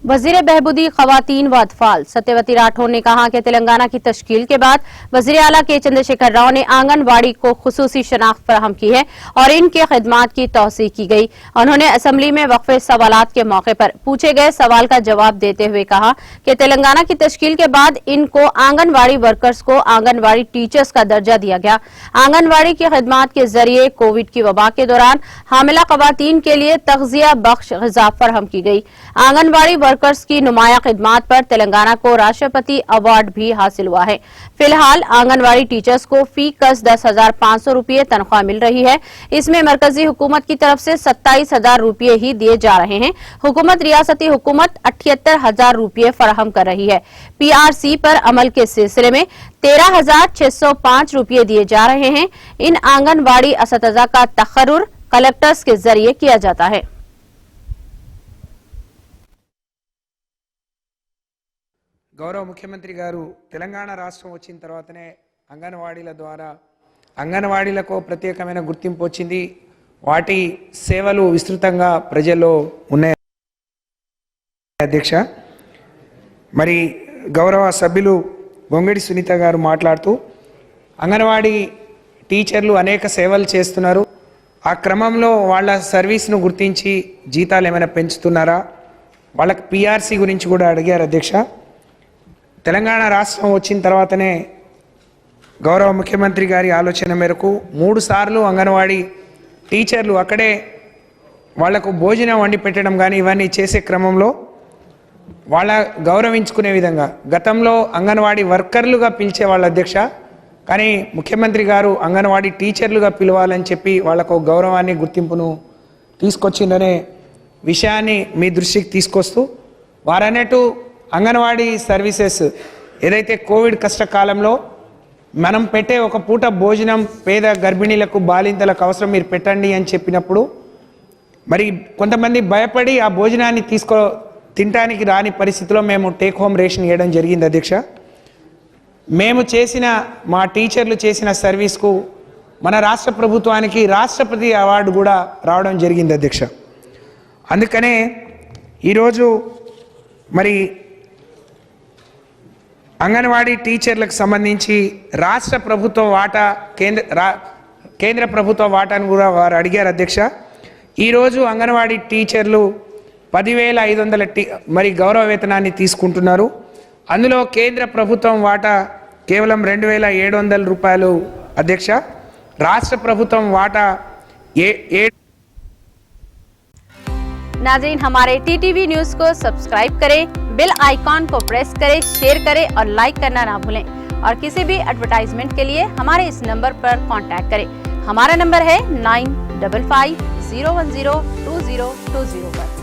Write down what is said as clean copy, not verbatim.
वजीर बहबूदी खवातीन व अतफाल सत्यवती राठौर ने कहा कि तेलंगाना की तश्कील के बाद वजीर आला के चंद्रशेखर राव ने आंगनबाड़ी को खुसूसी शनाख्त फराहम की है और इनके खिदमात की तौसीह की गई। उन्होंने असम्बली में वक्फे सवालात के मौके पर पूछे गए सवाल का जवाब देते हुए कहा कि तेलंगाना की तश्कील के बाद इनको आंगनबाड़ी वर्कर्स को आंगनबाड़ी टीचर्स का दर्जा दिया गया। आंगनबाड़ी की खिदमात के जरिए कोविड की वबा के दौरान हामिला खवातीन के लिए तग़ज़िया बख्श ग़िज़ा फराहम की गई। आंगनबाड़ी वर्कर्स की नुमाया खिदमात पर तेलंगाना को राष्ट्रपति अवार्ड भी हासिल हुआ है। फिलहाल आंगनबाड़ी टीचर्स को फी कस 10,500 रुपये तनख्वाह मिल रही है। इसमें मरकजी हुकूमत की तरफ से 27,000 रुपये ही दिए जा रहे हैं। हुकूमत रियासती हुकूमत 78,000 रुपये फराहम कर रही है। PRC पर अमल के सिलसिले में 13,605 रुपये दिए जा रहे हैं। इन आंगनबाड़ी असतज़ा का तखर्रुर कलेक्टर्स के जरिए किया जाता है। గౌరవ ముఖ్యమంత్రి గారు తెలంగాణ రాష్ట్రం వచ్చిన తర్వాతనే అంగన్వాడీల ద్వారా అంగన్వాడీలకు ప్రత్యేకమైన గుర్తింపు వచ్చింది। వాటి సేవలు విస్తృతంగా ప్రజల్లో ఉన్నాయి। అధ్యక్ష, మరి గౌరవ సభ్యులు బొంగడి సునీత గారు మాట్లాడుతూ అంగన్వాడీ టీచర్లు అనేక సేవలు చేస్తున్నారు। ఆ క్రమంలో వాళ్ళ సర్వీస్ను గుర్తించి జీతాలు ఏమైనా పెంచుతున్నారా, వాళ్ళకి PRC గురించి కూడా అడిగారు। అధ్యక్ష, తెలంగాణ రాష్ట్రం వచ్చిన తర్వాతనే గౌరవ ముఖ్యమంత్రి గారి ఆలోచన మేరకు 3 సార్లు అంగన్వాడీ టీచర్లు అక్కడే వాళ్లకు భోజనం వండి పెట్టడం కానీ ఇవన్నీ చేసే క్రమంలో వాళ్ళ గౌరవించుకునే విధంగా గతంలో అంగన్వాడీ వర్కర్లుగా పిలిచే వాళ్ళ అధ్యక్ష, కానీ ముఖ్యమంత్రి గారు అంగన్వాడీ టీచర్లుగా పిలవాలని చెప్పి వాళ్ళకు గౌరవాన్ని గుర్తింపును తీసుకొచ్చిందనే విషయాన్ని మీ దృష్టికి తీసుకొస్తూ వారన్నట్టు అంగన్వాడీ సర్వీసెస్ ఏదైతే కోవిడ్ కష్టకాలంలో మనం పెట్టే ఒక పూట భోజనం పేద గర్భిణీలకు బాలింతలకు అవసరం, మీరు పెట్టండి అని చెప్పినప్పుడు మరి కొంతమంది భయపడి ఆ భోజనాన్ని తినడానికి రాని పరిస్థితిలో మేము టేక్ హోమ్ రేషన్ ఇవ్వడం జరిగింది। అధ్యక్ష, మేము చేసిన మా టీచర్లు చేసిన సర్వీస్కు మన రాష్ట్ర ప్రభుత్వానికి రాష్ట్రపతి అవార్డు కూడా రావడం జరిగింది। అధ్యక్ష, అందుకనే ఈరోజు మరి అంగన్వాడీ టీచర్లకు సంబంధించి రాష్ట్ర ప్రభుత్వ వాటా కేంద్ర ప్రభుత్వ వాటాను కూడా వారు అడిగారు। అధ్యక్ష, ఈరోజు అంగన్వాడీ టీచర్లు 10,500 మరి గౌరవ వేతనాన్ని తీసుకుంటున్నారు। అందులో కేంద్ర ప్రభుత్వం వాటా కేవలం 2,700 రూపాయలు। అధ్యక్ష, రాష్ట్ర ప్రభుత్వం వాటా नाज़रीन, हमारे TTV न्यूज को सब्सक्राइब करें, बेल आइकॉन को प्रेस करें, शेयर करें और लाइक करना ना भूलें। और किसी भी एडवर्टाइजमेंट के लिए हमारे इस नंबर पर कांटेक्ट करें। हमारा नंबर है 9550102020 पर।